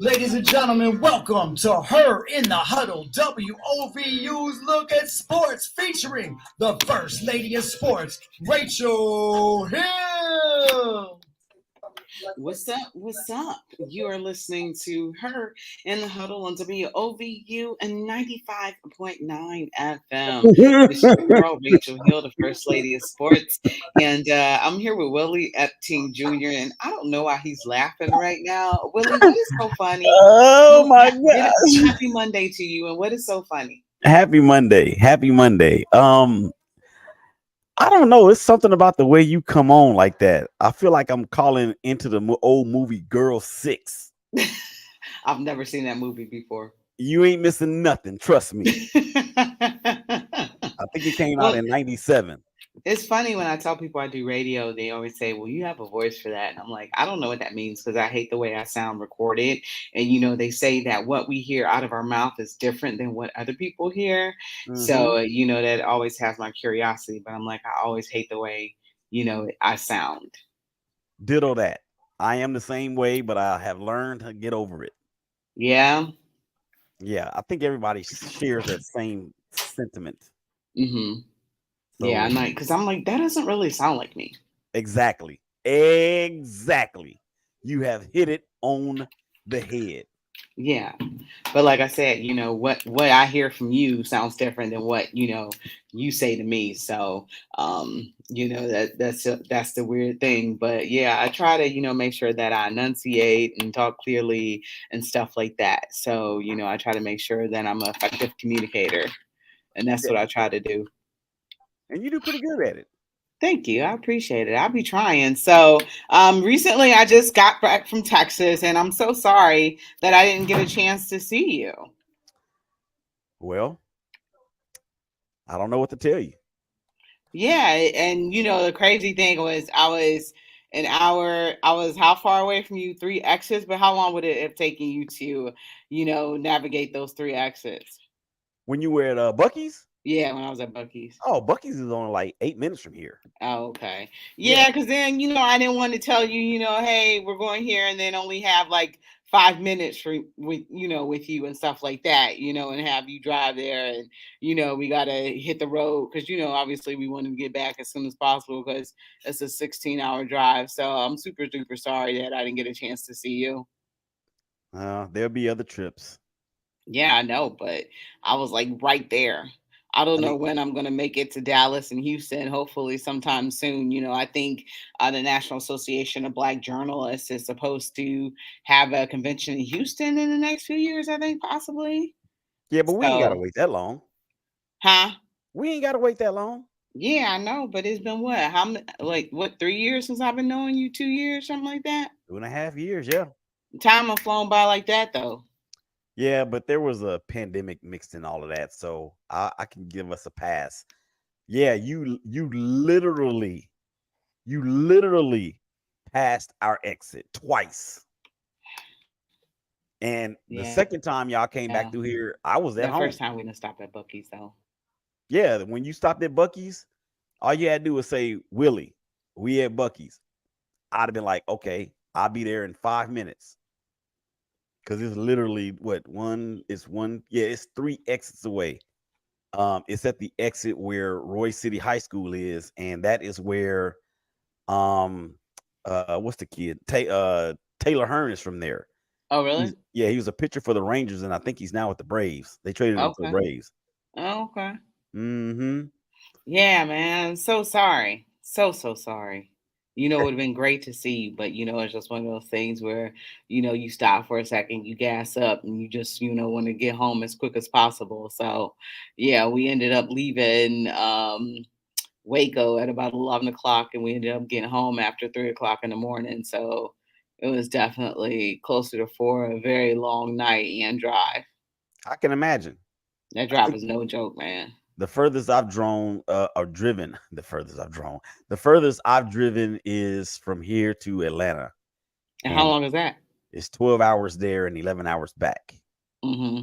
Ladies and gentlemen, welcome to Her in the Huddle, WOVU's Look at Sports, featuring the First Lady of Sports, Rachel Hill. What's up? What's up? You are listening to Her in the Huddle on WOVU and 95.9 FM. It's your girl, Rachel Hill, the First Lady of Sports. And I'm here with Willie Epting Jr. And I don't know why he's laughing right now. Willie, what is so funny? Oh my Happy gosh. Monday to you. And what is so funny? Happy Monday. Happy Monday. I don't know. It's something about the way you come on like that. I feel like I'm calling into the old movie Girl 6. I've never seen that movie before. You ain't missing nothing. Trust me. I think it came out Well, in 97. it's funny when I tell people I do radio, they always say, "Well, you have a voice for that." And I'm like, I don't know what that means because I hate the way I sound recorded. And, they say that what we hear out of our mouth is different than what other people hear. Hmm. So, that always has my curiosity. But I'm like, I always hate the way, I sound. Ditto that. I am the same way, but I have learned to get over it. Yeah. Yeah, I think everybody shares that same sentiment. Mm-hmm. Yeah. So, I'm like, that doesn't really sound like me. exactly. Exactly. You have hit it on the head. Yeah. But like I said, what I hear from you sounds different than what, you say to me. So that's the weird thing. But yeah, I try to, make sure that I enunciate and talk clearly and stuff like that. So, I try to make sure that I'm an effective communicator. And that's Yeah, what I try to do. and you do pretty good at it. Thank you. I appreciate it. I'll be trying. So, recently I just got back from Texas and I'm so sorry that I didn't get a chance to see you. Well, I don't know what to tell you. Yeah, and the crazy thing was I was how far away from you? Three exits, but how long would it have taken you to, navigate those three exits? When you were at Bucky's, Yeah, when I was at Bucky's. oh, Bucky's is only like 8 minutes from here. Oh, okay. Yeah, Yeah, because then, I didn't want to tell you, hey, we're going here and then only have like 5 minutes with you and stuff like that, and have you drive there and, we got to hit the road because, obviously we want to get back as soon as possible because it's a 16-hour drive. So I'm super, super sorry that I didn't get a chance to see you. there'll be other trips. Yeah, I know, but I was like right there. I don't I know mean, when I'm going to make it to Dallas and Houston, hopefully sometime soon. I think the National Association of Black Journalists is supposed to have a convention in Houston in the next few years, I think, possibly. yeah, but we ain't got to So, wait that long. huh? We ain't got to wait that long. Yeah, I know, but it's been what? How many, like, what, 3 years since I've been knowing you? 2 years, something like that? 2.5 years, yeah. Time has flown by like that, though. Yeah, but there was a pandemic mixed in all of that, so I can give us a pass. Yeah, you literally passed our exit twice. And the Yeah. second time y'all came That back through first time we here, didn't I stop was at at home. Bucky's, though. Yeah, when you stopped at Bucky's, all you had to do was say, Willie, we at Bucky's. I'd have been like, okay, I'll be there in 5 minutes. Because it's literally it's 3 exits away. It's at the exit where Roy City High School is, and that is where um what's the kid? Taylor Hearn is from there. Oh, really? He was a pitcher for the Rangers, and I think he's now with the Braves. They traded him to the Okay. Braves. Oh, okay. Hmm. Yeah, man. So sorry. So, so sorry. It would have been great to see you, but it's just one of those things where, you stop for a second, you gas up, and you just, want to get home as quick as possible. So, yeah, we ended up leaving Waco at about 11 o'clock, and we ended up getting home after 3 o'clock in the morning. So it was definitely closer to 4, a very long night and drive. I can imagine. That I drive think is no joke, man. the furthest I've drawn or driven, the furthest I've driven is from here to Atlanta, And how and long is that? it's 12 hours there and 11 hours back. Hmm.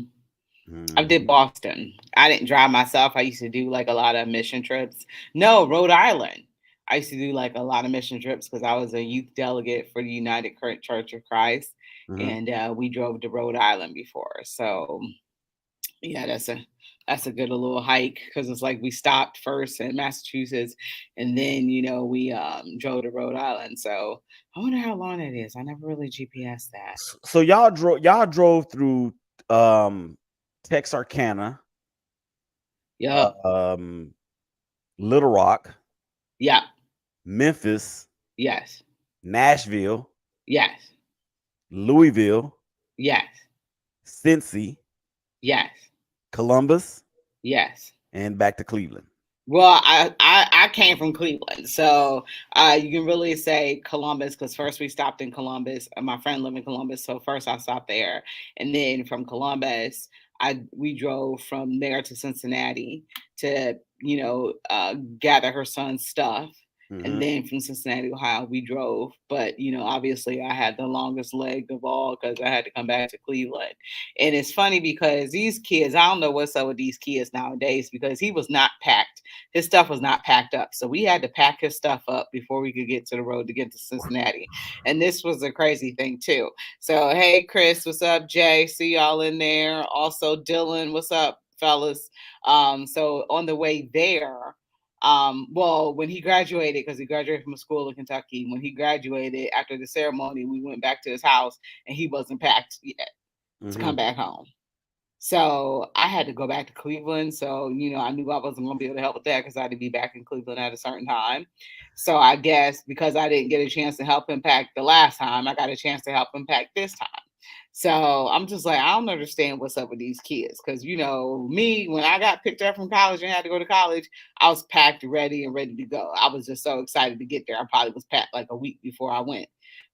I did Mhm. Boston. I didn't drive myself. I used to do like a lot of mission trips. No, Rhode Island. I used to do like a lot of mission trips because I was a youth delegate for the United Church of Christ, Mhm. and we drove to Rhode Island before. So yeah, that's a good little hike because it's like we stopped first in Massachusetts, and then we drove to Rhode Island. So I wonder how long that is. I never really GPS that. So y'all drove through um Texarkana, Yup. um Little Rock, Yeah. Memphis, Yes. Nashville, Yes. Louisville, Yes. Cincy, Yes. Columbus, Yes. and back to Cleveland. Well, I came from Cleveland, so you can really say Columbus because first we stopped in Columbus. My friend lived in Columbus, so first I stopped there, and then from Columbus, we drove from there to Cincinnati to gather her son's stuff, and Mhm. then from Cincinnati, Ohio, we drove. But obviously, I had the longest leg of all because I had to come back to Cleveland. And it's funny because these kids, I don't know what's up with these kids nowadays because he was not packed. His stuff was not packed up. So we had to pack his stuff up before we could get to the road to get to Cincinnati. And this was a crazy thing too. So hey Chris, what's up? Jay, see y'all in there. Also Dylan, what's up, fellas? So on the way there, well, when he graduated, because he graduated from a school in Kentucky, when he graduated after the ceremony, we went back to his house and he wasn't packed yet to come Mhm. back home. So I had to go back to Cleveland. So, I knew I wasn't going to be able to help with that because I had to be back in Cleveland at a certain time. So I guess because I didn't get a chance to help him pack the last time, I got a chance to help him pack this time. So I'm just like, I don't understand what's up with these kids. Cause me, when I got picked up from college and had to go to college, I was packed, ready, and ready to go. I was just so excited to get there. I probably was packed like a week before I went.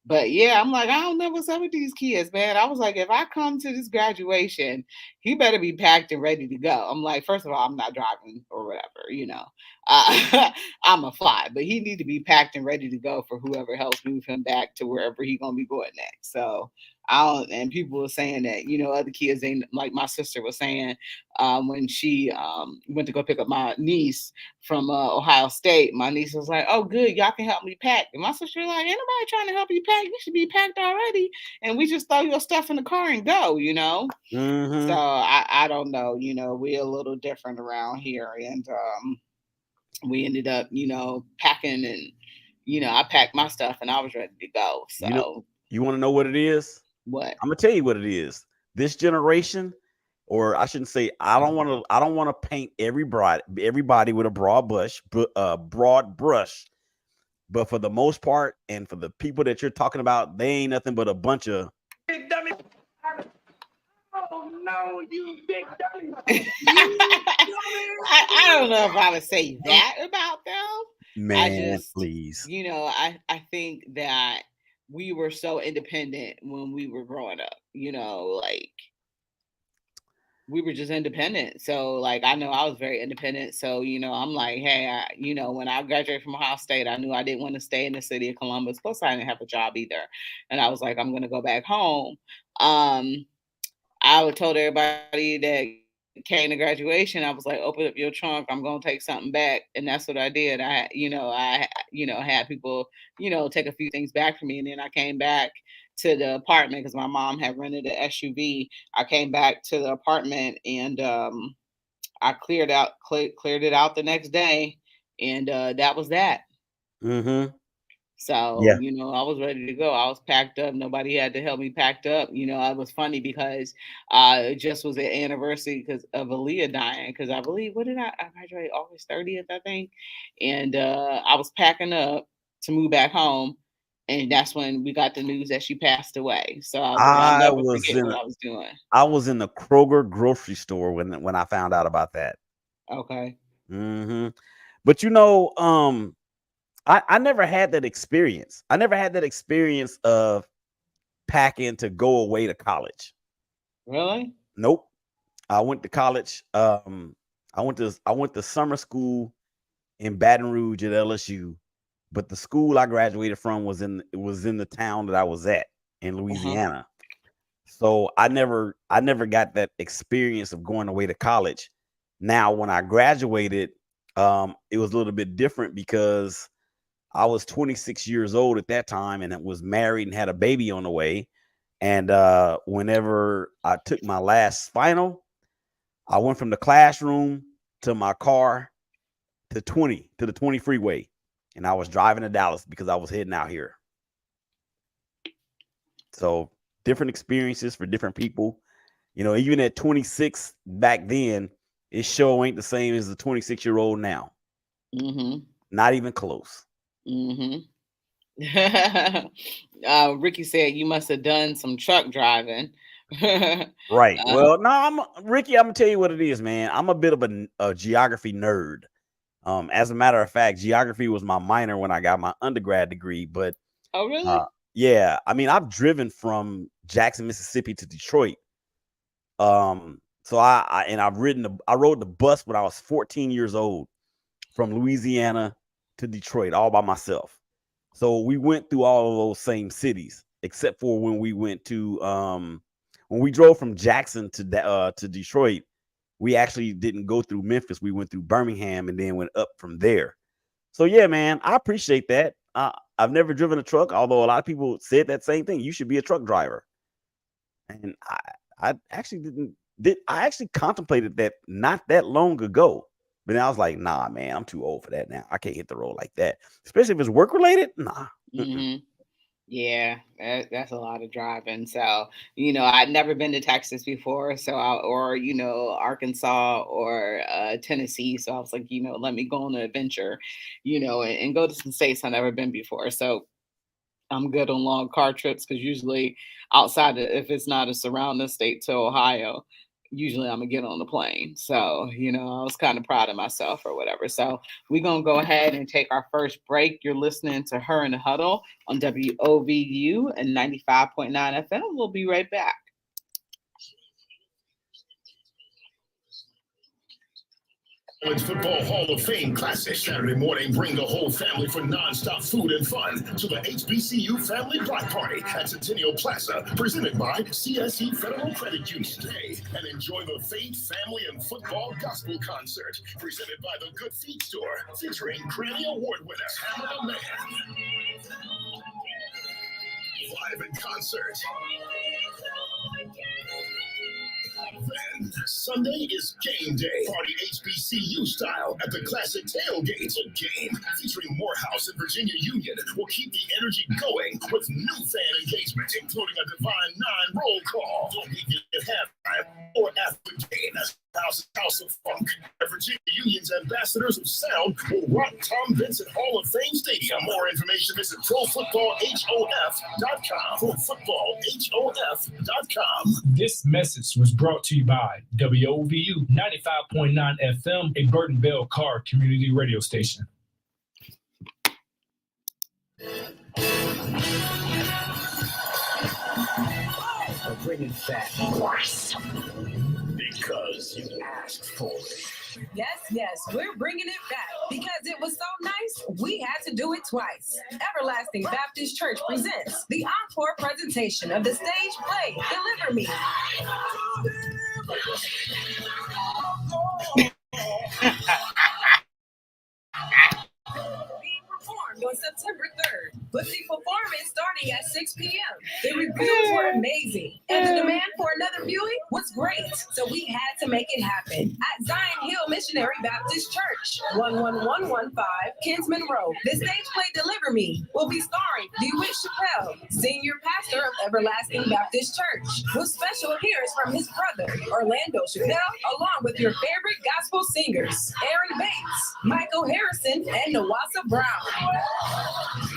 But yeah, I'm like, I don't know what's up with these kids, man. I was like, if I come to this graduation, he better be packed and ready to go. I'm like, first of all, I'm not driving or whatever. I'm a fly, but he need to be packed and ready to go for whoever helps move him back to wherever he gonna be going next. So I don't, and people were saying that, other kids ain't like my sister was saying when she went to go pick up my niece from Ohio State. My niece was like, "Oh, good, y'all can help me pack." And my sister was like, "Ain't nobody trying to help you pack. You should be packed already, and we just throw your stuff in the car and go." So Mhm. I don't know. We're a little different around here, and we ended up, packing and I packed my stuff and I was ready to go. You know, So you want to know what it is? what? I'm gonna tell you what it is. This generation, or I shouldn't say, I don't want to paint everybody with a broad brush. But for the most part, and for the people that you're talking about, they ain't nothing but a bunch of big dummy. Oh no, you big dummy. You I don't know if I would say that about them. I man, just, please. I think that we were so independent when we were growing up, like we were just independent. So like I know I was very independent. So, I'm like, hey, when I graduated from Ohio State, I knew I didn't want to stay in the city of Columbus. Plus I didn't have a job either. And I was like, I'm gonna go back home. I would told everybody that came to graduation, I was like, open up your trunk. I'm gonna take something back, and that's what I did. Had people, take a few things back from me, and then I came back to the apartment because my mom had rented an SUV. I came back to the apartment and I cleared it out the next day, and that was that. Mm-hmm. So, Yeah. I was ready to go. I was packed up. Nobody had to help me packed up. It was funny because it just was an anniversary because of Aaliyah dying. Because I believe, what did I graduated August 30th, I think. And I was packing up to move back home. And that's when we got the news that she passed away. So I was like, I'll I never was forget in what a, I was doing. I was in the Kroger grocery store when I found out about that. Okay. Mm-hmm. But I never had that experience. I never had that experience of packing to go away to college. Really? Nope. I went to college. I went to summer school in Baton Rouge at LSU, but the school I graduated from was in the town that I was at in Uh-huh. Louisiana. So I never got that experience of going away to college. Now, when I graduated, it was a little bit different because I was 26 years old at that time and was married and had a baby on the way. And whenever I took my last final, I went from the classroom to my car to the 20 freeway. And I was driving to Dallas because I was heading out here. So different experiences for different people. You know, even at 26 back then, it sure ain't the same as the 26-year-old now. Mm-hmm. Not even close. Mm-hmm. Ricky said you must have done some truck driving. Right. Well, no, Ricky, I'm gonna tell you what it is, man. I'm a bit of a geography nerd. As a matter of fact, geography was my minor when I got my undergrad degree. But oh, really? Yeah, I mean, I've driven from Jackson, Mississippi to Detroit. So I rode the bus when I was 14 years old from Louisiana to Detroit all by myself. So we went through all of those same cities, except for when we went to when we drove from Jackson to Detroit, we actually didn't go through Memphis. We went through Birmingham and then went up from there. So yeah, man, I appreciate that. I've never driven a truck, although a lot of people said that same thing. You should be a truck driver. And I actually I actually contemplated that not that long ago. But then I was like, nah, man, I'm too old for that now. I can't hit the road like that. Especially if it's work related. Nah. Mm-hmm. Yeah, that's a lot of driving. So, you know, I'd never been to Texas before, or, you know, Arkansas or Tennessee. So I was like, you know, let me go on an adventure, you know, and go to some states I've never been before. So I'm good on long car trips because usually outside of, if it's not a surrounding state to Ohio, usually I'm gonna get on the plane. So, you know, I was kind of proud of myself or whatever. So we're gonna go ahead and take our first break. You're listening to Her in the Huddle on WOVU and 95.9 FM. We'll be right back. College Football Hall of Fame Classic. Saturday morning, bring the whole family for nonstop food and fun to the HBCU Family Block Party at Centennial Plaza, presented by CSE Federal Credit Union. Today, and enjoy the Faith, Family, and Football Gospel Concert, presented by the Good Feet Store, featuring Grammy Award winner Pamela Mann. Live in concert. Then, Sunday is game day. Party HBCU style at the classic tailgate. A game featuring Morehouse and Virginia Union will keep the energy going with new fan engagement, including a Divine Nine roll call. Don't be at halftime or after the game. House of Funk. Virginia Union's ambassadors of sound will rock Tom Vincent Hall of Fame Stadium. For more information, visit ProFootballHOF.com. ProFootballHOF.com. This message was brought to you by WOVU 95.9 FM, a Burton Bell Carr community radio station. Bring it back. Because you asked for it. Yes, we're bringing it back because it was so nice, we had to do it twice. Everlasting Baptist Church presents the encore presentation of the stage play, Deliver Me. Being performed on September 3rd, with the performance starting at 6 p.m. The reviews were amazing, and the demand for another viewing was great, so we had to make it happen at Zion Hill Missionary Baptist Church, 11115 Kinsman Road. The stage play Deliver Me will be starring DeWitt Chappelle, senior pastor of Everlasting Baptist Church, with special appearance from his brother, Orlando Chappelle, along with your favorite gospel singers, Aaron Bates, Michael Harrison, and Nawasa Brown.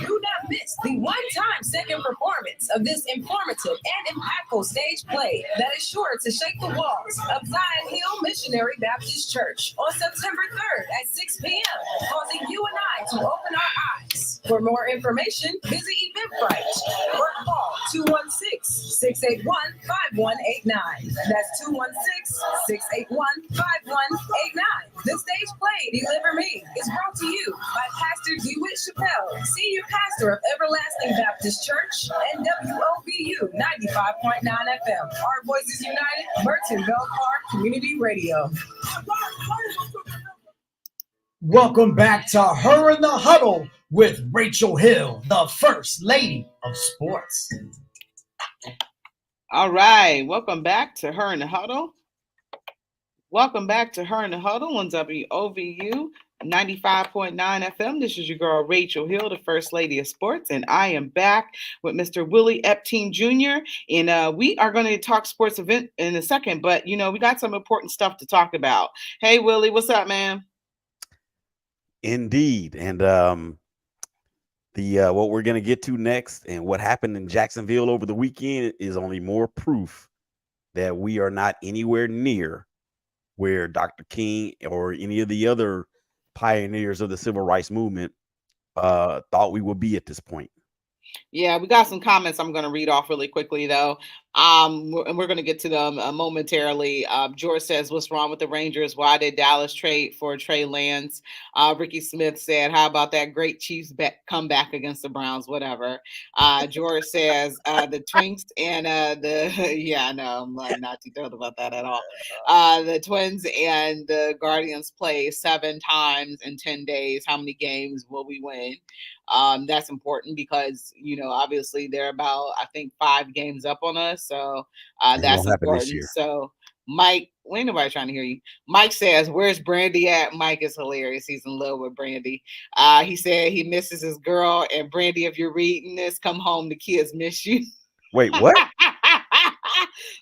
Do not miss the one-time second performance of this informative and impactful stage play that is sure to shake the walls of Zion Hill Missionary Baptist Church on September 3rd at 6 p.m., causing you and I to open our eyes. For more information, visit Eventbrite or call 216-681-5189. That's 216-681-5189. The stage play, Deliver Me, is brought to you by Pastor DeWitt Chappelle, Senior Pastor of Everlasting Baptist Church and WOVU 95.9 FM. Our Voices United, Burton Bell Carr Community Radio. Welcome back to Her in the Huddle with Rachel Hill, the First Lady of Sports. All right. Welcome back to Her in the Huddle. Welcome back to Her in the Huddle on WOVU 95.9 FM. This is your girl, Rachel Hill, the First Lady of Sports, and I am back with Mr. Willie Epteen Jr., and we are going to talk sports event in a second, but, we got some important stuff to talk about. Hey, Willie, what's up, man? Indeed. And what we're going to get to next and what happened in Jacksonville over the weekend is only more proof that we are not anywhere near where Dr. King or any of the other pioneers of the civil rights movement thought we would be at this point. Yeah, we got some comments I'm going to read off really quickly, though. And we're going to get to them momentarily. George says, what's wrong with the Rangers? Why did Dallas trade for Trey Lance? Ricky Smith said, how about that great Chiefs comeback against the Browns? Whatever. George says, the Twinks and yeah, no, I'm like not too thrilled about that at all. The Twins and the Guardians play 7 times in 10 days. How many games will we win? That's important because, obviously they're about, I think, 5 games up on us. So that's important. So Mike, ain't nobody trying to hear you. Mike says, where's Brandy at? Mike is hilarious. He's in love with Brandy. He said he misses his girl. And Brandy, if you're reading this, come home. The kids miss you. Wait, what?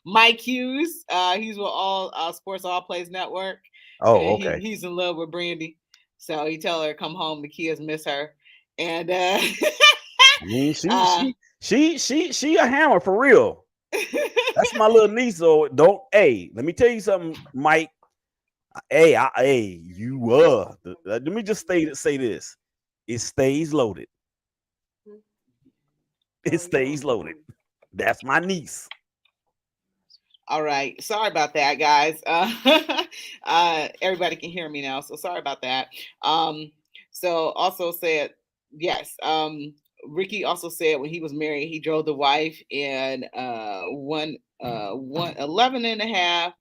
Mike Hughes. He's with All Sports All Plays Network. Oh, okay. He's in love with Brandy. So he tell her, come home. The kids miss her. And I mean, she a hammer for real. That's my little niece. So let me tell you something, Mike. Let me just say this. It stays loaded. It stays loaded. That's my niece. All right. Sorry about that, guys. Everybody can hear me now. So sorry about that. So also said, yes. Ricky also said when he was married, he drove the wife in 11 and a half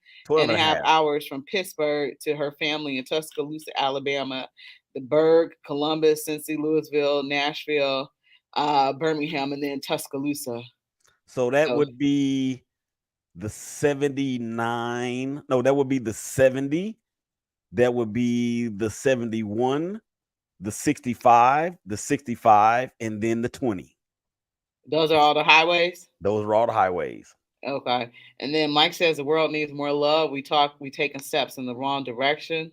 hours from Pittsburgh to her family in Tuscaloosa, Alabama, the Berg, Columbus, Cincy, Louisville, Nashville, Birmingham, and then Tuscaloosa. So that would be the 79. No, that would be the 70. That would be the 71. The 65, the 65, and then the 20. Those are all the highways? Those are all the highways. Okay. And then Mike says the world needs more love. We taking steps in the wrong direction.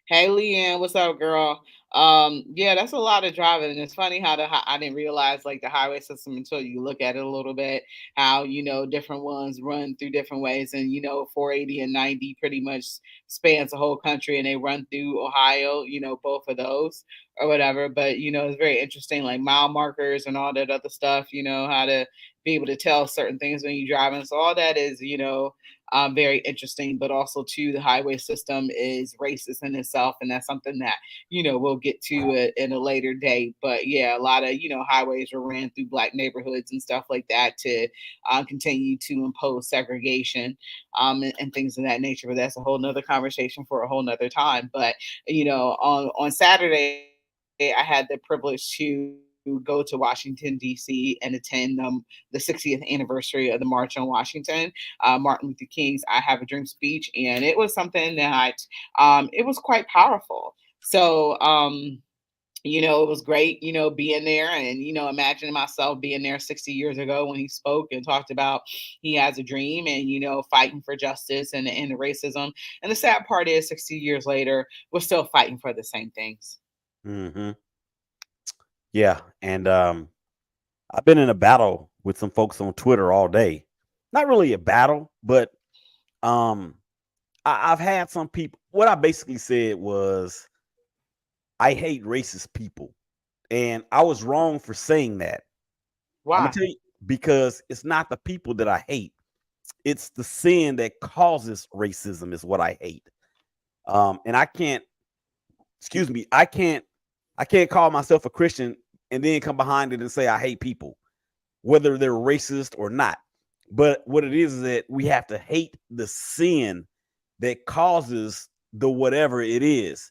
Hey, Leanne, what's up, girl? Yeah, that's a lot of driving. And it's funny how I didn't realize like the highway system until you look at it a little bit, how, different ones run through different ways. And, 480 and 90 pretty much spans the whole country and they run through Ohio, both of those or whatever. But, it's very interesting, like mile markers and all that other stuff, how to be able to tell certain things when you're driving. So all that is, very interesting, but also too, the highway system is racist in itself. And that's something that, we'll get to in a later date. But yeah, a lot of, highways were ran through Black neighborhoods and stuff like that to continue to impose segregation and things of that nature. But that's a whole nother conversation for a whole nother time. But, on Saturday, I had the privilege to go to Washington, D.C. and attend the 60th anniversary of the March on Washington, Martin Luther King's I Have a Dream speech. And it was something that it was quite powerful. So, it was great, being there and, imagining myself being there 60 years ago when he spoke and talked about he has a dream and, fighting for justice and the racism. And the sad part is 60 years later, we're still fighting for the same things. Mm-hmm. Yeah. And I've been in a battle with some folks on Twitter all day. Not really a battle, but I've had some people. What I basically said was, I hate racist people. And I was wrong for saying that. Why? I'm gonna tell you, because it's not the people that I hate. It's the sin that causes racism is what I hate. And I can't call myself a Christian and then come behind it and say I hate people, whether they're racist or not. But what it is that we have to hate the sin that causes the whatever it is.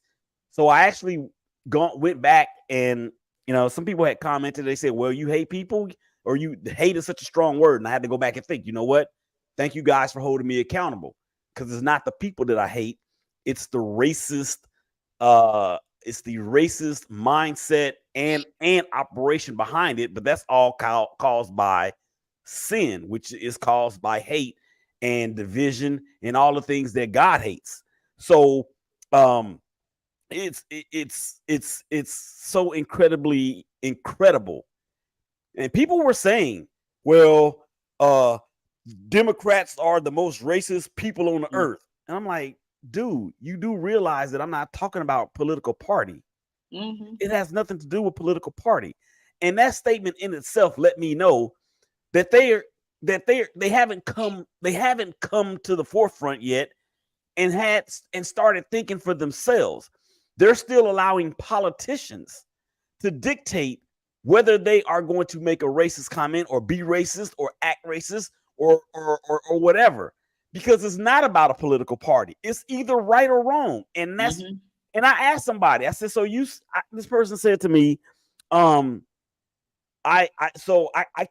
So I actually went back and You know, some people had commented, they said, well, you hate people, or you hate is such a strong word. And I had to go back and think, you know what? Thank you guys for holding me accountable, because it's not the people that I hate. It's the racist, mindset and operation behind it. But that's all caused by sin, which is caused by hate and division and all the things that God hates. So it's so incredibly incredible. And people were saying, well, Democrats are the most racist people on the earth. And I'm like, dude, you do realize that I'm not talking about political party. It has nothing to do with political party. And that statement in itself let me know that they haven't come to the forefront yet and started thinking for themselves. They're still allowing politicians to dictate whether they are going to make a racist comment or be racist or act racist or whatever, because it's not about a political party. It's either right or wrong. And that's, and I asked somebody, I said, so this person said to me, I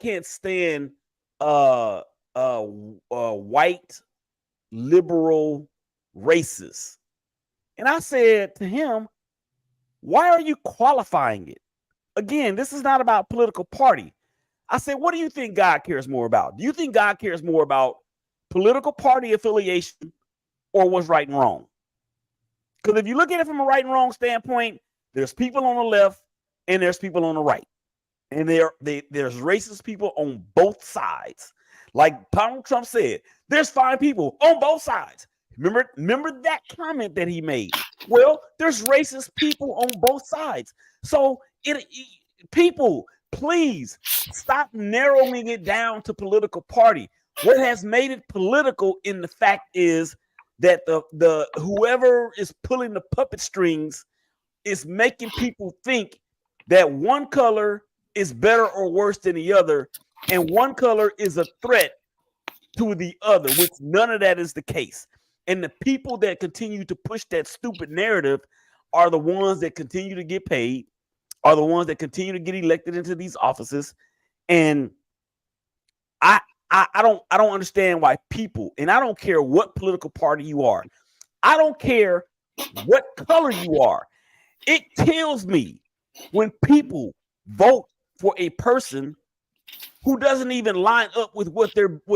can't stand white liberal racists. And I said to him, why are you qualifying it? Again, this is not about political party. I said, what do you think God cares more about? Do you think God cares more about political party affiliation or what's right and wrong? Because if you look at it from a right and wrong standpoint, there's people on the left and there's people on the right. And there's racist people on both sides. Like Donald Trump said, there's fine people on both sides. Remember that comment that he made? Well, there's racist people on both sides. So people, please stop narrowing it down to political party. What has made it political in the fact is that the whoever is pulling the puppet strings is making people think that one color is better or worse than the other, and one color is a threat to the other, which none of that is the case. And the people that continue to push that stupid narrative are the ones that continue to get paid, are the ones that continue to get elected into these offices. And I don't understand why people, and I don't care what political party you are, I don't care what color you are. It kills me when people vote for a person who doesn't even line up with what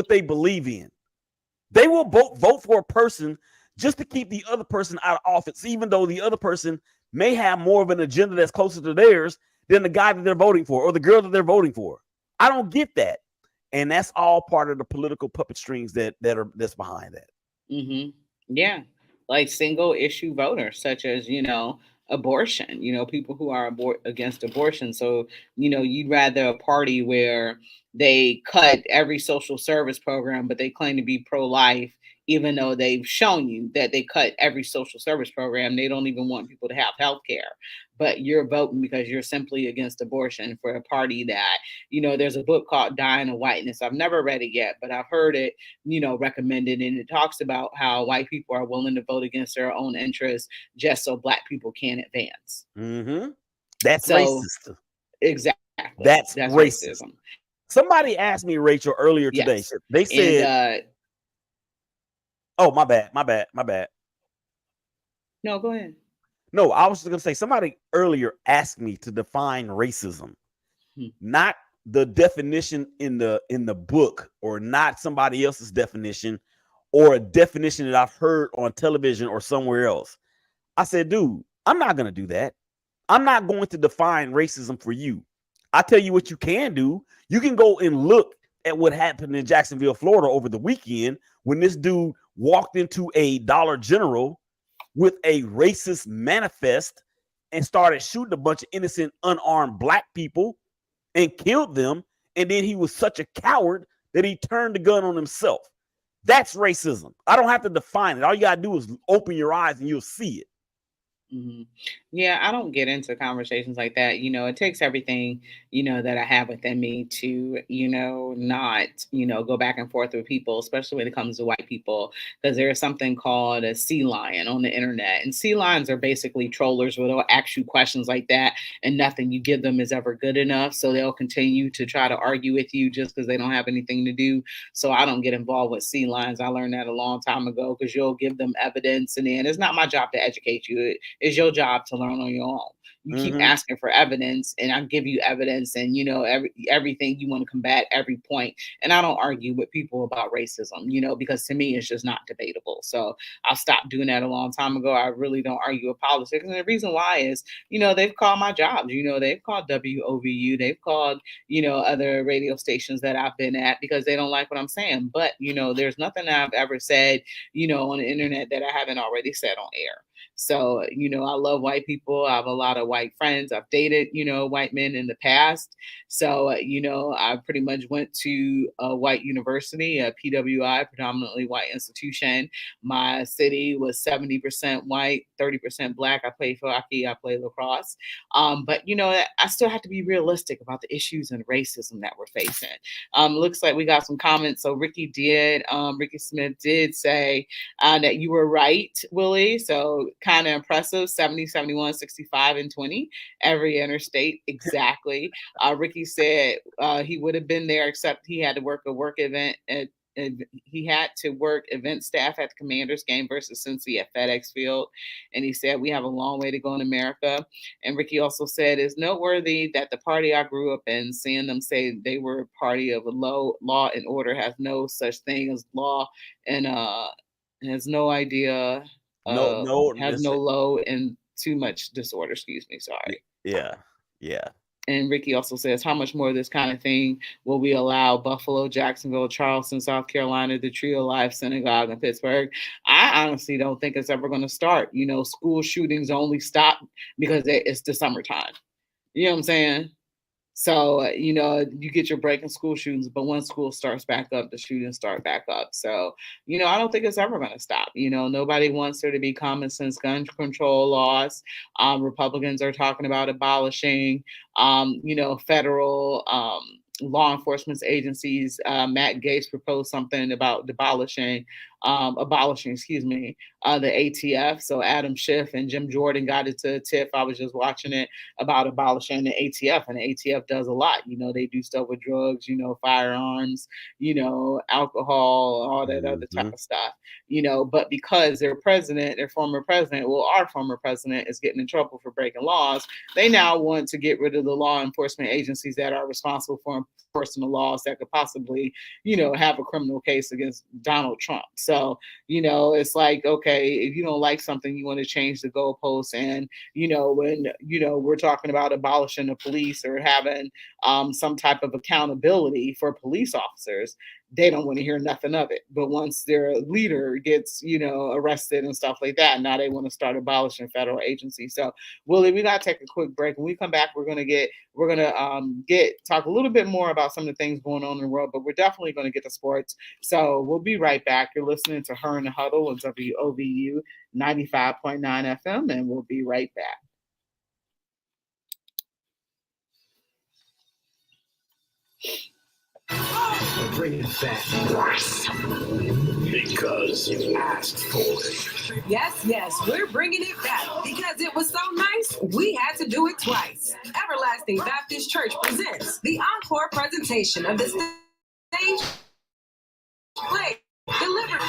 they believe in. They will vote for a person just to keep the other person out of office, even though the other person may have more of an agenda that's closer to theirs than the guy that they're voting for or the girl that they're voting for. I don't get that. And that's all part of the political puppet strings that's behind that. Yeah. Like single issue voters, such as, abortion, people who are against abortion. So, you'd rather a party where they cut every social service program, but they claim to be pro-life, even though they've shown you that they cut every social service program. They don't even want people to have health care, but you're voting because you're simply against abortion for a party that, there's a book called Dying of Whiteness. I've never read it yet, but I've heard it, recommended. And it talks about how white people are willing to vote against their own interests just so Black people can advance. That's racist. Exactly. That's racism. Somebody asked me, Rachel, earlier today. Yes. They said, oh, my bad. No, go ahead. No, I was just going to say, somebody earlier asked me to define racism, not the definition in the book, or not somebody else's definition, or a definition that I've heard on television or somewhere else. I said, dude, I'm not going to do that. I'm not going to define racism for you. I tell you what you can do. You can go and look at what happened in Jacksonville, Florida over the weekend when this dude walked into a Dollar General with a racist manifest and started shooting a bunch of innocent, unarmed Black people and killed them. And then he was such a coward that he turned the gun on himself. That's racism. I don't have to define it. All you got to do is open your eyes and you'll see it. Mm-hmm. Yeah, I don't get into conversations like that. It takes everything, that I have within me to, not, go back and forth with people, especially when it comes to white people, because there's something called a sea lion on the internet. And sea lions are basically trollers where they'll ask you questions like that and nothing you give them is ever good enough. So they'll continue to try to argue with you just because they don't have anything to do. So I don't get involved with sea lions. I learned that a long time ago because you'll give them evidence and then it's not my job to educate you. It's your job to learn on your own. You keep asking for evidence and I give you evidence and, everything you want to combat every point. And I don't argue with people about racism, because to me, it's just not debatable. So I stopped doing that a long time ago. I really don't argue with politics. And the reason why is, they've called my jobs, they've called WOVU, they've called, other radio stations that I've been at because they don't like what I'm saying. But, there's nothing I've ever said, on the internet that I haven't already said on air. So, I love white people. I have a lot of white friends. I've dated, white men in the past. So, I pretty much went to a white university, a PWI, predominantly white institution. My city was 70% white, 30% black. I played hockey, I played lacrosse. But, I still have to be realistic about the issues and racism that we're facing. Looks like we got some comments. So Ricky Smith did say that you were right, Willie. So kind of impressive. 70, 71, 65, and 20. Every interstate. Exactly. Ricky said he would have been there, except he had to work a work event he had to work event staff at the Commanders game versus Cincy at FedEx Field. And he said, we have a long way to go in America. And Ricky also said, it's noteworthy that the party I grew up in, seeing them say they were a party of a low law and order, has no such thing as law and has no idea, has no low and too much disorder. Excuse me. Sorry. Yeah. And Ricky also says, how much more of this kind of thing will we allow? Buffalo, Jacksonville, Charleston, South Carolina, the Tree of Life, Synagogue, and Pittsburgh. I honestly don't think it's ever going to start. School shootings only stop because it's the summertime. You know what I'm saying? So, you get your break in school shootings, but when school starts back up, the shootings start back up. So, I don't think it's ever going to stop. Nobody wants there to be common sense gun control laws. Republicans are talking about abolishing, federal law enforcement agencies. Matt Gaetz proposed something about abolishing, the ATF. So Adam Schiff and Jim Jordan got into a tiff. I was just watching it about abolishing the ATF, and the ATF does a lot. They do stuff with drugs, firearms, alcohol, all that other type of stuff, but because their former president, our former president is getting in trouble for breaking laws, they now want to get rid of the law enforcement agencies that are responsible for enforcing the laws that could possibly, have a criminal case against Donald Trump. So, it's like, okay, if you don't like something, you want to change the goalposts. And, when, we're talking about abolishing the police or having some type of accountability for police officers, they don't want to hear nothing of it. But once their leader gets, arrested and stuff like that, now they want to start abolishing federal agencies. So, Willie, we got to take a quick break. When we come back, we're going to talk a little bit more about some of the things going on in the world, but we're definitely going to get to sports. So we'll be right back. You're listening to Her in the Huddle on WOVU 95.9 FM, and we'll be right back. Bring it back. Because you asked for it. Yes, we're bringing it back because it was so nice, we had to do it twice. Everlasting Baptist Church presents the encore presentation of the stage play Delivered.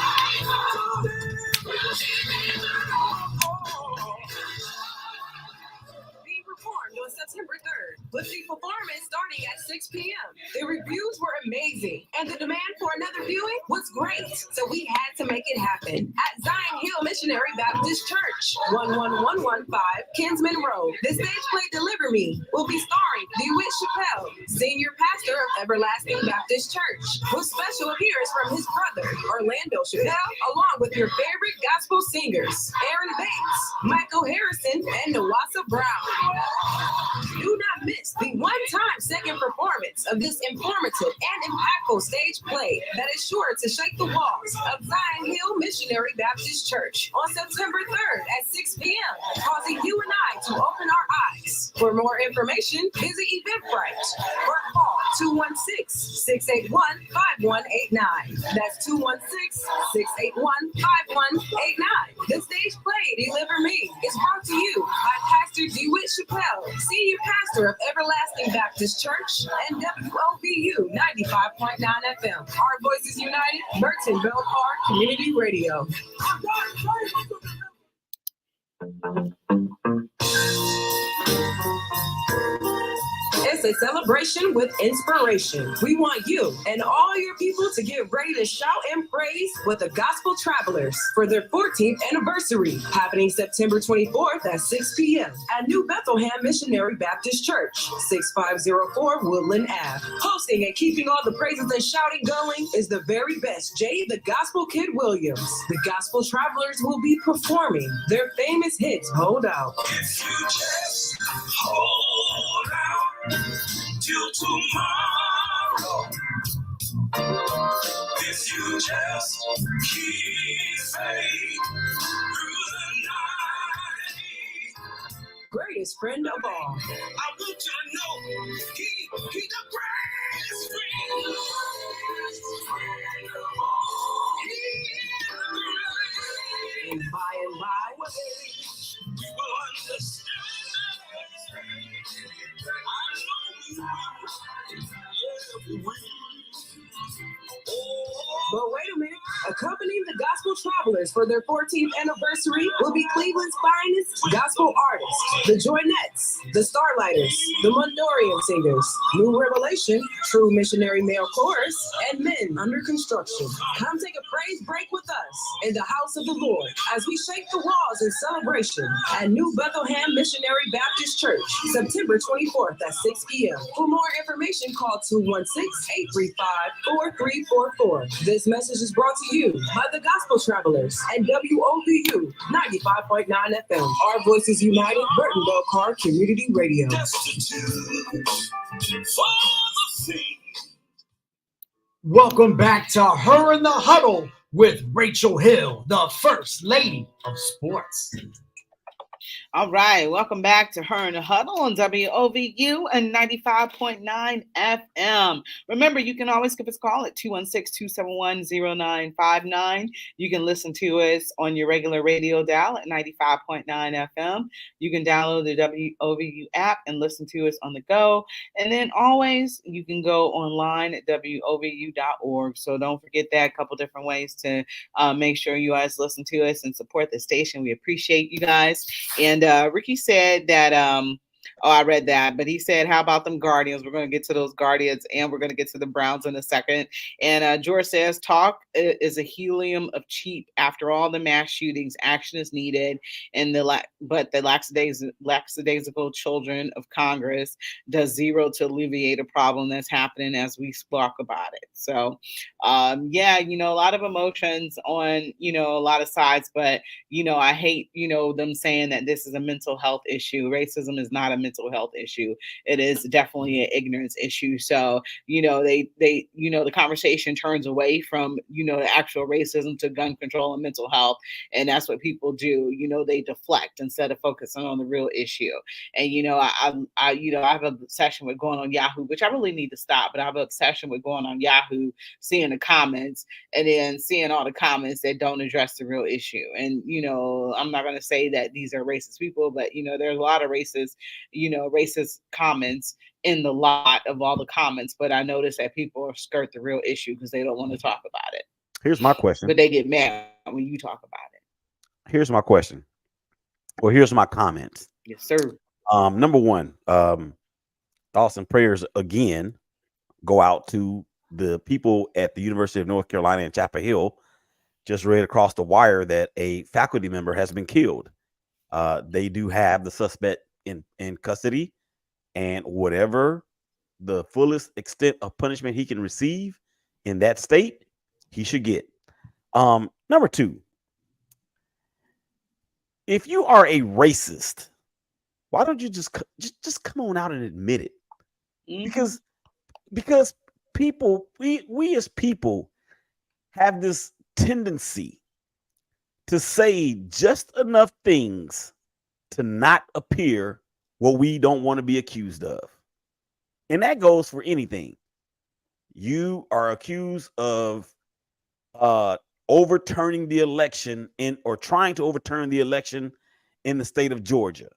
Being performed on September 3rd, with the performance starting at 6 p.m. The reviews were amazing, and the demand for another viewing was great. So we had to make it happen at Zion Hill Missionary Baptist Church, 11115 Kinsman Road. The stage play Deliver Me will be starring DeWitt Chappelle, senior pastor of Everlasting Baptist Church, with special appearance from his brother, Orlando Chappelle, along with your favorite gospel singers, Aaron Bates, Michael Harrison, and Nawasa Brown. Do not miss the one-time second performance of this informative and impactful stage play that is sure to shake the walls of Zion Hill Missionary Baptist Church on September 3rd at 6 p.m., causing you and I to open our eyes. For more information, visit Eventbrite or call 216-681-5189. That's 216-681-5189. The stage play, Deliver Me, is brought to you by Pastor DeWitt Chappelle, Senior Pastor of Everlasting Baptist Church and WOVU 95.9 FM. Our Voices United, Burton Belcar Community Radio. It's a celebration with inspiration. We want you and all your people to get ready to shout and praise with the Gospel Travelers for their 14th anniversary, happening September 24th at 6 p.m. at New Bethlehem Missionary Baptist Church, 6504 Woodland Ave. Hosting and keeping all the praises and shouting going is the very best Jay the Gospel Kid Williams. The Gospel Travelers will be performing their famous hits, Hold Out. If you just hold out till tomorrow, if you just keep faith through the night, Greatest friend of all. I want you to know he the greatest friend of all. He is the greatest. And by, You will understand. I know you will. but wait a minute. Accompanying the Gospel Travelers for their 14th anniversary will be Cleveland's finest gospel artists, the Joynettes, the Starlighters, the Mondorian Singers, New Revelation, True Missionary Male Chorus, and Men Under Construction. Come take a praise break with us in the house of the Lord as we shake the walls in celebration at New Bethlehem Missionary Baptist Church, September 24th at 6 p.m. For more information, call 216-835-4344. This message is brought to you by the Gospel Travelers and WOVU 95.9 FM. Our Voices United, Burton Belcar Community Radio. Welcome back to Her in the Huddle with Rachel Hill, the First Lady of Sports. All right, welcome back to Her in the Huddle on WOVU and 95.9 FM. Remember, you can always give us a call at 216-271-0959. You can listen to us on your regular radio dial at 95.9 FM. You can download the WOVU app and listen to us on the go. And then always, you can go online at WOVU.org. So don't forget that. A couple different ways to make sure you guys listen to us and support the station. We appreciate you guys. And Ricky said that, I read that, but he said, how about them Guardians? We're going to get to those Guardians and we're going to get to the Browns in a second. And George says, talk is a helium of cheap. After all the mass shootings, action is needed. And but the lackadaisical children of Congress does zero to alleviate a problem that's happening as we talk about it. So, yeah, a lot of emotions on, a lot of sides, but, I hate, them saying that this is a mental health issue. Racism is not a mental health issue. It is definitely an ignorance issue. So, they the conversation turns away from, the actual racism to gun control and mental health. And that's what people do. They deflect instead of focusing on the real issue. And, I have an obsession with going on Yahoo, which I really need to stop, but I have an obsession with going on Yahoo, seeing the comments and then seeing all the comments that don't address the real issue. And, I'm not going to say that these are racist people, but, there's a lot of racist comments in the lot of all the comments. But I notice that people skirt the real issue because they don't want to talk about it. Here's my question. But they get mad when you talk about it. Here's my question. Well, here's my comments. Yes, sir. Number one, thoughts and prayers again go out to the people at the University of North Carolina in Chapel Hill. Just read across the wire that a faculty member has been killed. They do have the suspect in custody, and whatever the fullest extent of punishment he can receive in that state, he should get. Number two, if you are a racist, Why don't you just come on out and admit it? Mhm. Because people, we as people have this tendency to say just enough things to not appear what we don't want to be accused of. And that goes for anything. You are accused of overturning the election or trying to overturn the election in the state of Georgia.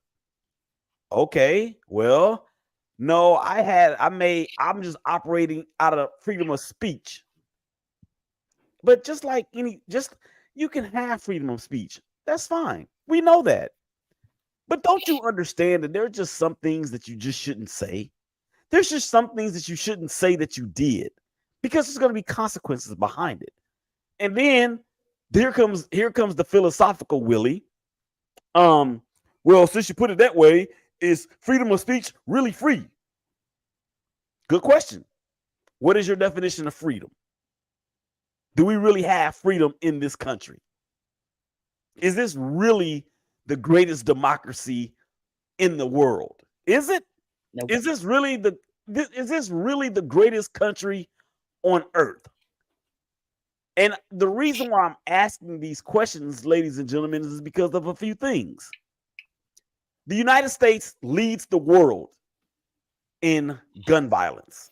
Okay, well, no, I'm just operating out of freedom of speech. But just like you can have freedom of speech. That's fine. We know that. But don't you understand that there are just some things that you just shouldn't say? There's just some things that you shouldn't say that you did because there's going to be consequences behind it. And then here comes the philosophical Willie. Well, since you put it that way, is freedom of speech really free? Good question. What is your definition of freedom? Do we really have freedom in this country? Is this really the greatest democracy in the world? Is it? Nope. Is this really the greatest country on earth? And the reason why I'm asking these questions, ladies and gentlemen, is because of a few things. The United States leads the world in gun violence.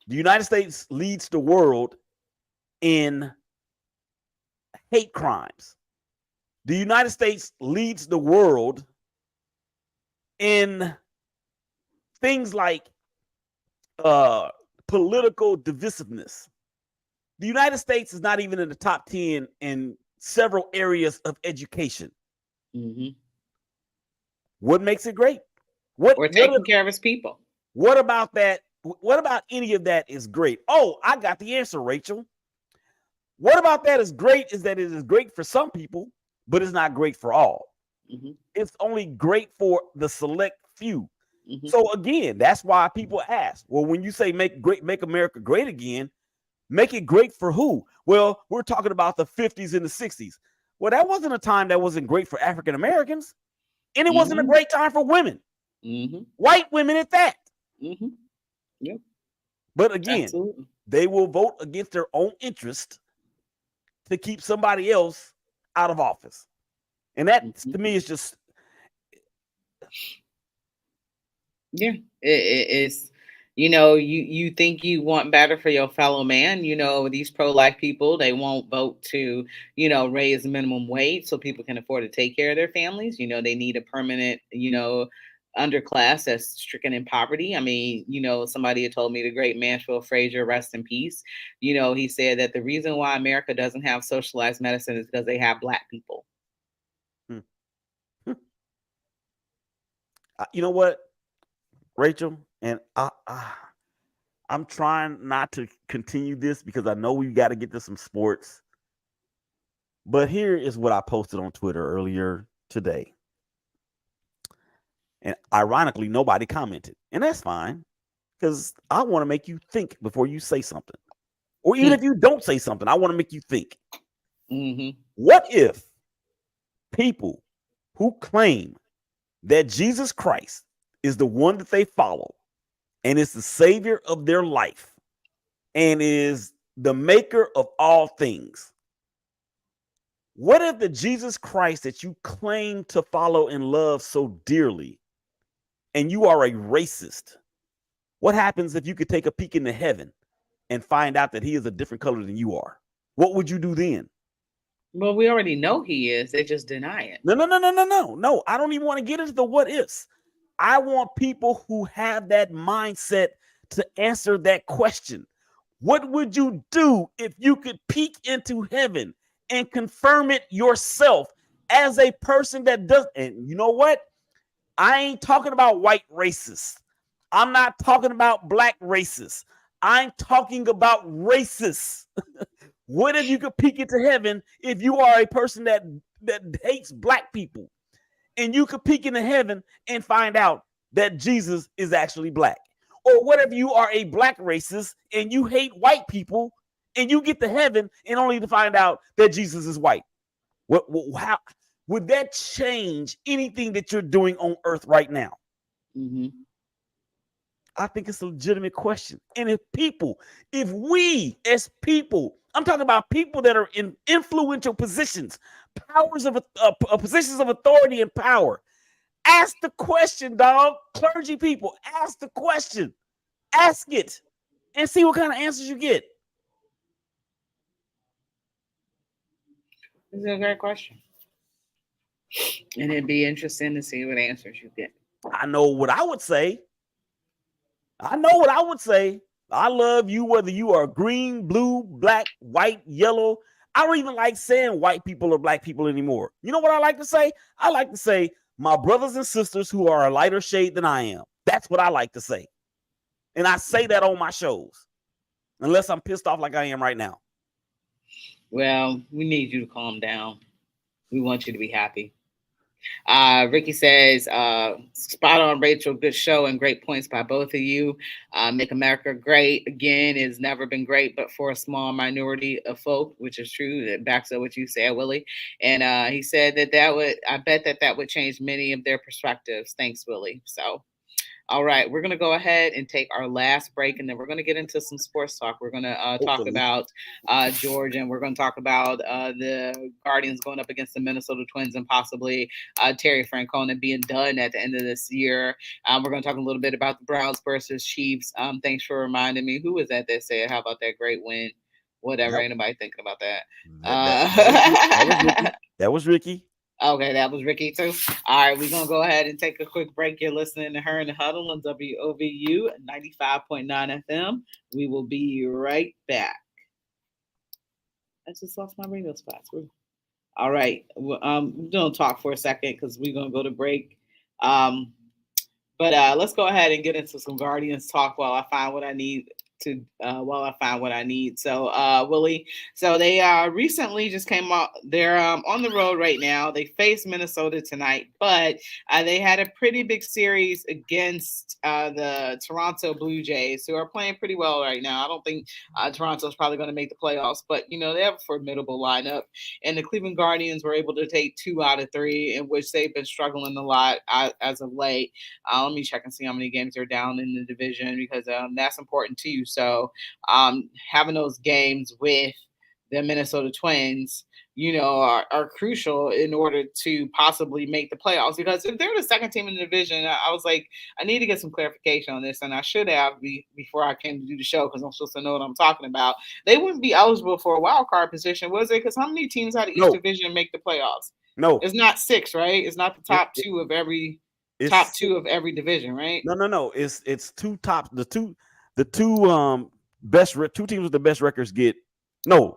The United States leads the world in hate crimes. The United States leads the world in things like political divisiveness. The United States is not even in the top 10 in several areas of education. Mm-hmm. What makes it great? We're taking care of its people. What about that? What about any of that is great? Oh, I got the answer, Rachel. What about that is great is that it is great for some people, but it's not great for all. Mm-hmm. It's only great for the select few. Mm-hmm. So again, that's why people ask, well, when you say make America great again, make it great for who? Well, we're talking about the 50s and the 60s. Well, that wasn't a time that wasn't great for African Americans, and it wasn't a great time for women, white women at that. Mm-hmm. Yep. But again, absolutely, they will vote against their own interest to keep somebody else out of office. And that to me is just, yeah, it's, you think you want better for your fellow man. These pro-life people, they won't vote to, raise the minimum wage so people can afford to take care of their families. They need a permanent, underclass that's stricken in poverty. I mean, somebody had told me, the great Mansfield Fraser, rest in peace. He said that the reason why America doesn't have socialized medicine is because they have Black people. You know what, Rachel, and I'm trying not to continue this because I know we've got to get to some sports. But here is what I posted on Twitter earlier today. And ironically, nobody commented. And that's fine, because I want to make you think before you say something. Or even if you don't say something, I want to make you think. Mm-hmm. What if people who claim that Jesus Christ is the one that they follow and is the savior of their life and is the maker of all things, what if the Jesus Christ that you claim to follow and love so dearly, and you are a racist? What happens if you could take a peek into heaven and find out that he is a different color than you are? What would you do then? Well, we already know he is. They just deny it. No. I don't even want to get into the what ifs. I want people who have that mindset to answer that question. What would you do if you could peek into heaven and confirm it yourself as a person that does? And you know what? I ain't talking about white racists. I'm not talking about Black racists. I'm talking about racists. What if you could peek into heaven if you are a person that hates Black people, and you could peek into heaven and find out that Jesus is actually Black? Or what if you are a Black racist and you hate white people, and you get to heaven and only to find out that Jesus is white? How? would that change anything that you're doing on earth right now? Mm-hmm. I think it's a legitimate question. And if we as people, I'm talking about people that are in influential positions, positions of authority and power, ask the question, dog. Clergy people, ask the question. Ask it and see what kind of answers you get. This is a great question. And it'd be interesting to see what answers you get. I know what I would say. I love you whether you are green, blue, black, white, yellow. I don't even like saying white people or black people anymore. You know what I like to say? I like to say my brothers and sisters who are a lighter shade than I am. That's what I like to say. And I say that on my shows. Unless I'm pissed off like I am right now. Well, we need you to calm down. We want you to be happy. Ricky says, spot on, Rachel. Good show and great points by both of you. Make America Great Again has never been great, but for a small minority of folk, which is true. That backs up what you said, Willie. And he said I bet that would change many of their perspectives. Thanks, Willie. So, all right, we're going to go ahead and take our last break, and then we're going to get into some sports talk. We're going to talk about George, and we're going to talk about the Guardians going up against the Minnesota Twins and possibly Terry Francona being done at the end of this year. We're going to talk a little bit about the Browns versus Chiefs. Thanks for reminding me. Who was that said, how about that great win? Whatever, Yep. Ain't nobody thinking about that. That was Ricky. Okay, that was Ricky too. All right, we're going to go ahead and take a quick break. You're listening to Her in the Huddle on WOVU 95.9 FM. We will be right back. I just lost my radio spots. All right, we're going to talk for a second because we're going to go to break. But let's go ahead and get into some Guardians talk while I find what I need. So, Willie, so they recently just came out. They're on the road right now. They face Minnesota tonight, but they had a pretty big series against the Toronto Blue Jays, who are playing pretty well right now. I don't think Toronto's probably going to make the playoffs, but they have a formidable lineup. And the Cleveland Guardians were able to take 2 out of 3, in which they've been struggling a lot as of late. Let me check and see how many games they're down in the division, because that's important too. So having those games with the Minnesota Twins, are crucial in order to possibly make the playoffs. Because if they're the second team in the division, I was like, I need to get some clarification on this, and I should have before I came to do the show, because I'm supposed to know what I'm talking about. They wouldn't be eligible for a wild card position, was it? Because how many teams out of each division make the playoffs? No, it's not 6, right? It's not the top two of every. Top 2 of every division, right? No. It's two top. The two teams with the best records get the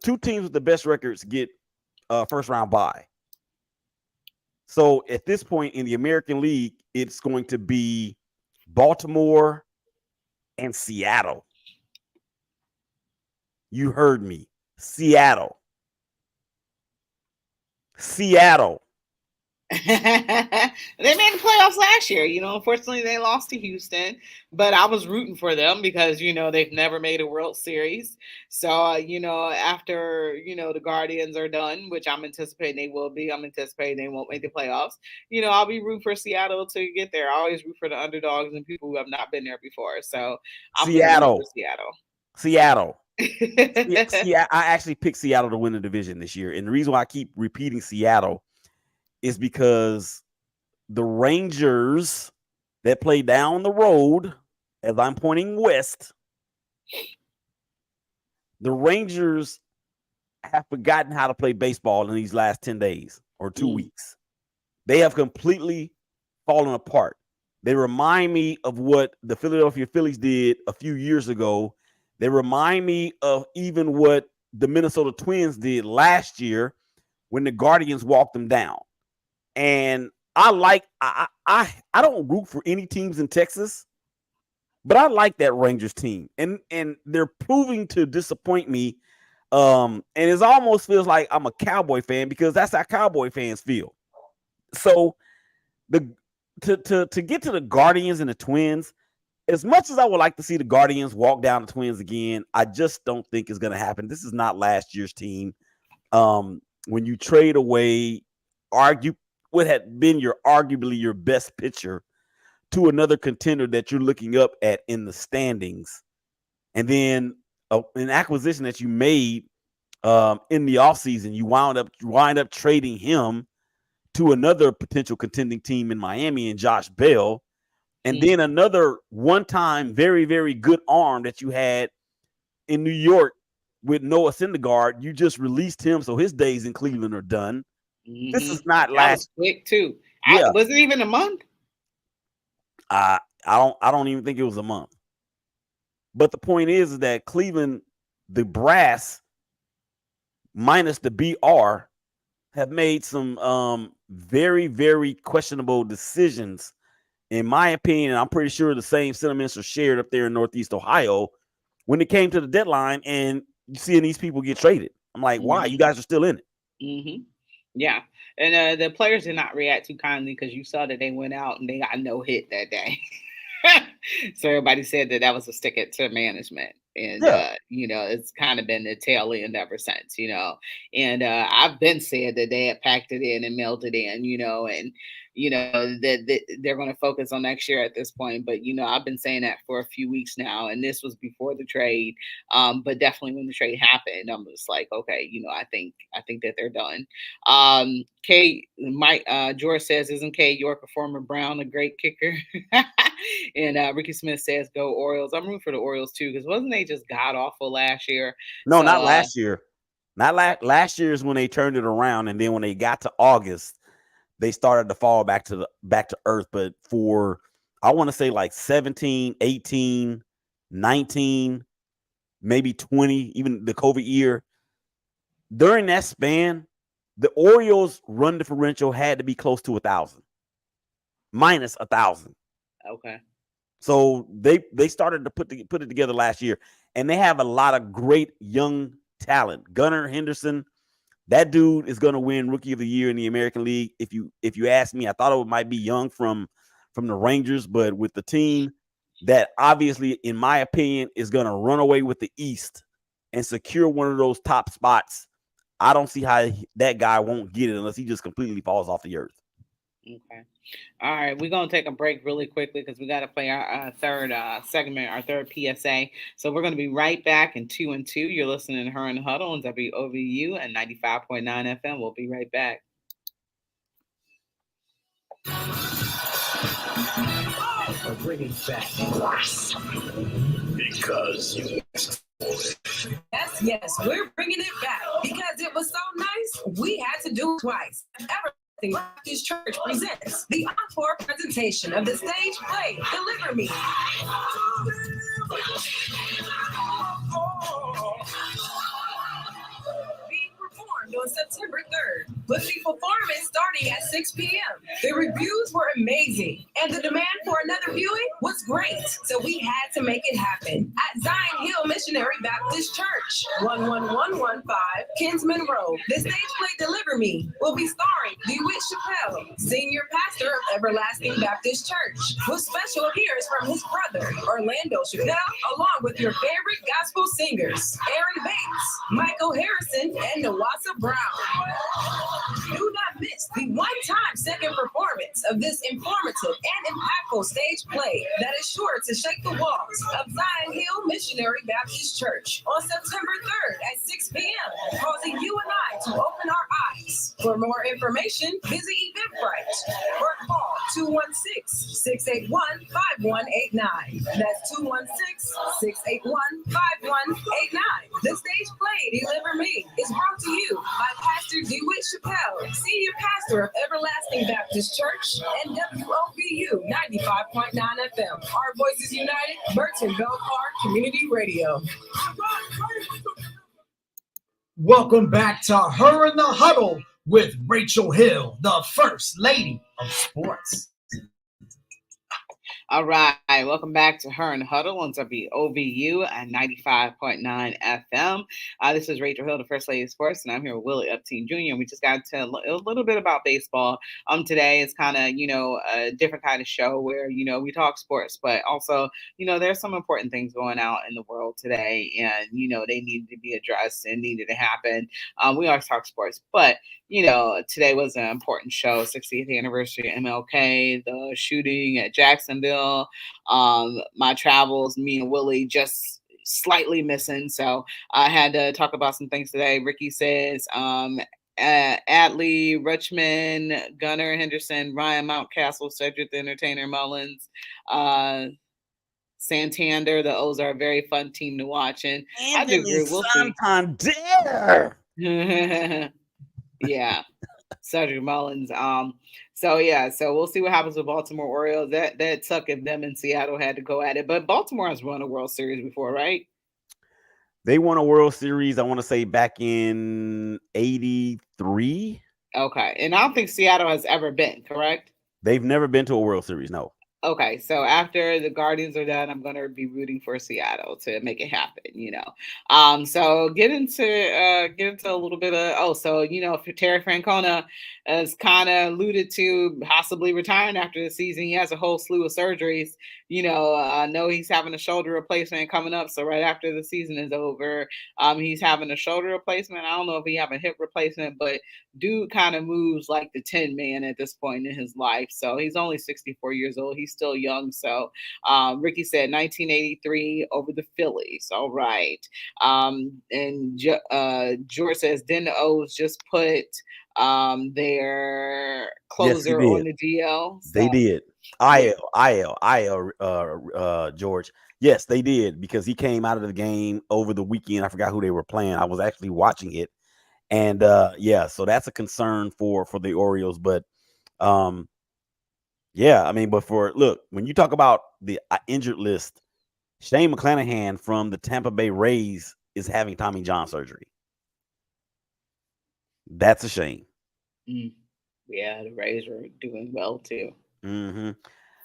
2 teams with the best records get first round bye. So at this point in the American League, it's going to be Baltimore and Seattle. You heard me, Seattle. They made the playoffs last year. Unfortunately, they lost to Houston, but I was rooting for them because, they've never made a World Series. So, after, the Guardians are done, which I'm anticipating they will be, I'm anticipating they won't make the playoffs. I'll be rooting for Seattle to get there. I always root for the underdogs and people who have not been there before. So I'm Seattle. Yeah, I actually picked Seattle to win the division this year. And the reason why I keep repeating Seattle is because the Rangers that play down the road, as I'm pointing west, the Rangers have forgotten how to play baseball in these last 10 days or 2 weeks. They have completely fallen apart. They remind me of what the Philadelphia Phillies did a few years ago. They remind me of even what the Minnesota Twins did last year when the Guardians walked them down. And I don't root for any teams in Texas, but I like that Rangers team. And they're proving to disappoint me. And it almost feels like I'm a Cowboy fan, because that's how Cowboy fans feel. So to get to the Guardians and the Twins, as much as I would like to see the Guardians walk down the Twins again, I just don't think it's going to happen. This is not last year's team. when you trade away what had been arguably your best pitcher to another contender that you're looking up at in the standings, and then an acquisition that you made in the offseason, you wind up trading him to another potential contending team in Miami and Josh Bell, and then another one-time very, very good arm that you had in New York with Noah Syndergaard. You just released him, so his days in Cleveland are done. This is not last quick too. Yeah. Was it even a month? I don't even think it was a month. But the point is that Cleveland, the brass minus the BR, have made some very, very questionable decisions, in my opinion. I'm pretty sure the same sentiments are shared up there in Northeast Ohio when it came to the deadline, and you seeing these people get traded. I'm like, why? You guys are still in it. Yeah. And the players did not react too kindly because you saw that they went out and they got no hit that day. So everybody said that was a stick it to management. And, it's kind of been the tail end ever since, and I've been saying that they had packed it in and mailed it in, and, that they're going to focus on next year at this point. But, I've been saying that for a few weeks now, and this was before the trade. But definitely when the trade happened, I'm just like, okay, I think that they're done. George says, isn't K York a former Brown a great kicker? And Ricky Smith says, go Orioles. I'm rooting for the Orioles too, because wasn't they just god awful last year? No, not last year. Not last year is when they turned it around, and then when they got to August, they started to fall back to earth. But for, I want to say, like 17, 18, 19, maybe 20, even the COVID year, during that span, the Orioles run differential had to be close to 1,000, minus 1,000. Okay. So they started to put it together last year, and they have a lot of great young talent. Gunnar Henderson, that dude is going to win Rookie of the Year in the American League. If you ask me, I thought it might be Young from the Rangers, but with the team that obviously, in my opinion, is going to run away with the East and secure one of those top spots, I don't see how that guy won't get it unless he just completely falls off the earth. Okay. All right. We're going to take a break really quickly because we got to play our third segment, our third PSA. So we're going to be right back in 2 and 2. You're listening to Her in the Huddle on WOVU and 95.9 FM. We'll be right back. We're bringing back because you. Yes, we're bringing it back because it was so nice. We had to do it twice. Baptist Church presents the encore presentation of the stage play Deliver Me. Being performed on September 3rd, with the performance starting at 6 p.m. The reviews were amazing, and the demand for another viewing was great. So we had to make it happen at Zion Hill Missionary Baptist Church, 11115 Kinsman Road. The stage play Deliver Me will be starring DeWitt Chappelle, senior pastor of Everlasting Baptist Church, with special appearance from his brother, Orlando Chappelle, along with your favorite gospel singers, Aaron Bates, Michael Harrison, and Nawasa Brown. Do not miss the one-time second performance of this informative and impactful stage play that is sure to shake the walls of Zion Hill Missionary Baptist Church on September 3rd at 6 p.m., causing you and I to open our eyes. For more information, visit Eventbrite or call 216-681-5189. That's 216-681-5189. The stage play Deliver Me is brought to you by Pastor DeWitt Chappelle, senior pastor of Everlasting Baptist Church and WOVU 95.9 FM. Our voices united, Burton Belcar Community Radio. Welcome back to Her in the Huddle with Rachel Hill, the First Lady of Sports. All right, welcome back to Her and Huddle on WOVU at 95.9 FM. This is Rachel Hill, the First Lady of Sports, and I'm here with Willie Upteen Jr. And we just got to a little bit about baseball. Today is kind of, a different kind of show where, we talk sports, but also, there's some important things going out in the world today, and, they needed to be addressed and needed to happen. We always talk sports, but today was an important show, 60th anniversary of MLK, the shooting at Jacksonville, my travels, me and Willie just slightly missing. So I had to talk about some things today. Ricky says, Adley, Richmond, Gunnar Henderson, Ryan Mountcastle, Cedric the Entertainer Mullins, Santander. The O's are a very fun team to watch. And I do agree. We'll see. Santander. Yeah. Cedric Mullins. So we'll see what happens with Baltimore Orioles. That suck if them in Seattle had to go at it. But Baltimore has won a World Series before, right? They won a World Series, I want to say back in 83. Okay. And I don't think Seattle has ever been, correct? They've never been to a World Series, no. Okay, so after the Guardians are done, I'm gonna be rooting for Seattle to make it happen. So get into a little bit of for Terry Francona has kind of alluded to possibly retiring after the season. He has a whole slew of surgeries. I know he's having a shoulder replacement coming up. So right after the season is over, he's having a shoulder replacement. I don't know if he have a hip replacement, but dude kind of moves like the 10 man at this point in his life. So he's only 64 years old. He's still young. So Ricky said 1983 over the Phillies. All right. And George says, then the O's just put their closer on the DL. So. They did. George. Yes, they did, because he came out of the game over the weekend. I forgot who they were playing. I was actually watching it. And so that's a concern for the Orioles. But but when you talk about the injured list, Shane McClanahan from the Tampa Bay Rays is having Tommy John surgery. That's a shame. Yeah, the Rays are doing well too. Mm-hmm.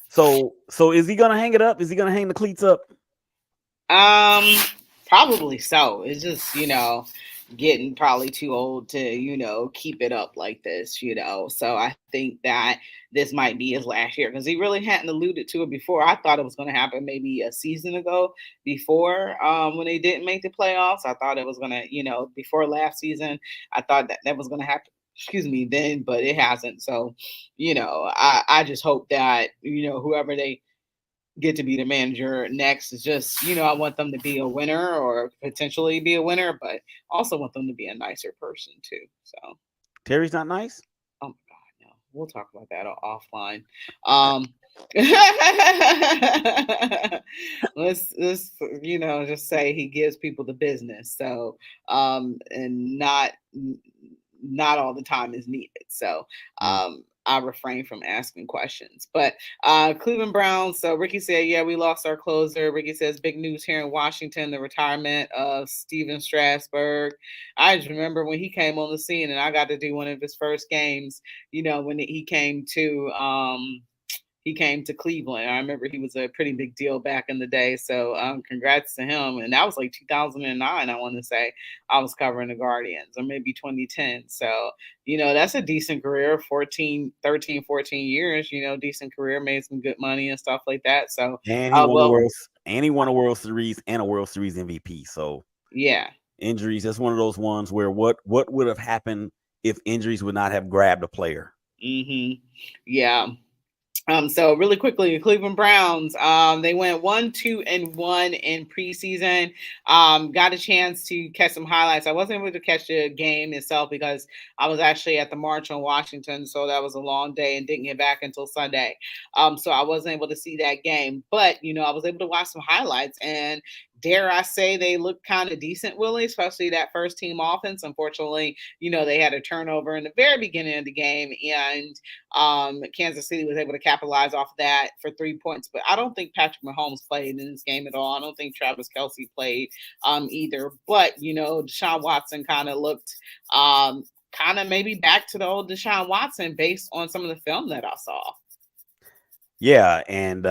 So is he gonna hang it up? Is he gonna hang the cleats up? Probably so. It's just, getting probably too old to, keep it up like this, So I think that this might be his last year, because he really hadn't alluded to it before. I thought it was going to happen maybe a season ago before when they didn't make the playoffs. I thought it was going to, before last season, I thought that was going to happen. Then, but it hasn't. So, I just hope that, whoever they get to be the manager next is just, I want them to be a winner or potentially be a winner, but also want them to be a nicer person too. So Terry's not nice? Oh my God, no. We'll talk about that offline. Let's just say he gives people the business. So and not all the time is needed. So I refrain from asking questions. But Cleveland Browns, so Ricky said, yeah, we lost our closer. Ricky says, big news here in Washington, the retirement of Steven Strasburg. I just remember when he came on the scene, and I got to do one of his first games, when he came to Cleveland. I remember he was a pretty big deal back in the day. So congrats to him. And that was like 2009, I want to say. I was covering the Guardians, or maybe 2010. So, that's a decent career, 13, 14 years, decent career, made some good money and stuff like that. So and he won a World Series and a World Series MVP. So yeah. Injuries, that's one of those ones where what would have happened if injuries would not have grabbed a player? Mm-hmm. Yeah. So really quickly, the Cleveland Browns, they went 1-2-1 in preseason. Got a chance to catch some highlights. I wasn't able to catch the game itself because I was actually at the March on Washington, so that was a long day and didn't get back until Sunday. So I wasn't able to see that game, but I was able to watch some highlights, and dare I say they look kind of decent, Willie, especially that first team offense. Unfortunately, they had a turnover in the very beginning of the game, and Kansas City was able to capitalize off of that for 3 points. But I don't think Patrick Mahomes played in this game at all. I don't think Travis Kelce played either. But, Deshaun Watson kind of looked kind of maybe back to the old Deshaun Watson based on some of the film that I saw. Yeah, and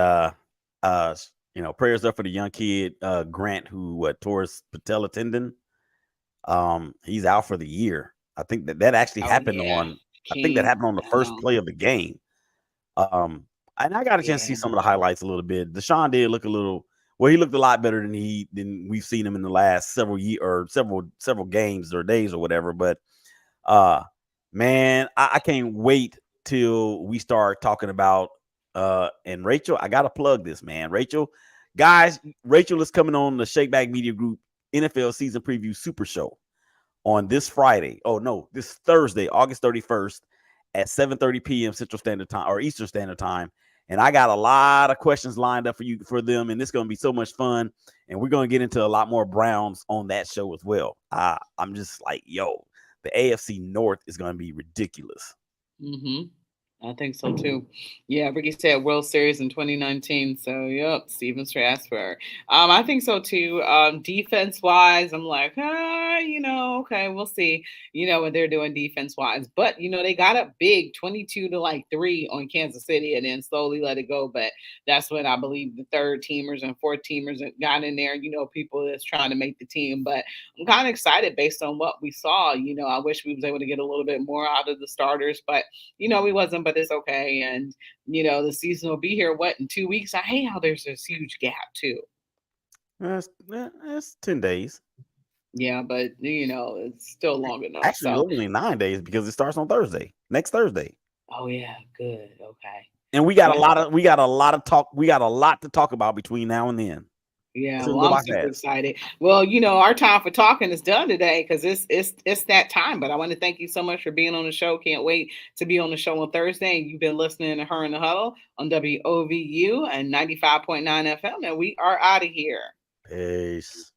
Prayers up for the young kid, Grant, who tore his patella tendon. He's out for the year. I think that actually happened on. I think that happened on the first play of the game. And I got a chance to see some of the highlights a little bit. Deshaun did look a little. Well, he looked a lot better than we've seen him in the last several years or several games or days or whatever. But man, I can't wait till we start talking about and Rachel. I gotta plug this, man. Rachel is coming on the Shakeback Media Group NFL season preview super show on this Friday. Oh no, this Thursday, August 31st at 7:30 p.m. Central Standard Time or Eastern Standard Time. And I got a lot of questions lined up for them, and it's going to be so much fun. And we're going to get into a lot more Browns on that show as well. I'm just like, yo, the AFC North is going to be ridiculous. Mm-hmm. I think so too. Yeah, Ricky said World Series in 2019. So, yep, Steven Strasburg. I think so too. Defense wise, I'm like, okay, we'll see. What they're doing defense wise, but they got up big, 22-3 on Kansas City, and then slowly let it go. But that's when I believe the third teamers and fourth teamers got in there. People that's trying to make the team. But I'm kind of excited based on what we saw. I wish we was able to get a little bit more out of the starters, but we wasn't. But it's okay. And, the season will be here, in 2 weeks? I hate how there's this huge gap, too. It's 10 days. Yeah, but, it's still long enough. Actually, only 9 days because it starts on next Thursday. Oh, yeah. Good. Okay. And we got a lot to talk about between now and then. Yeah, well, I'm super excited. Well, our time for talking is done today because it's that time. But I want to thank you so much for being on the show. Can't wait to be on the show on Thursday. And you've been listening to Her in the Huddle on WOVU and 95.9 FM. And we are out of here. Peace.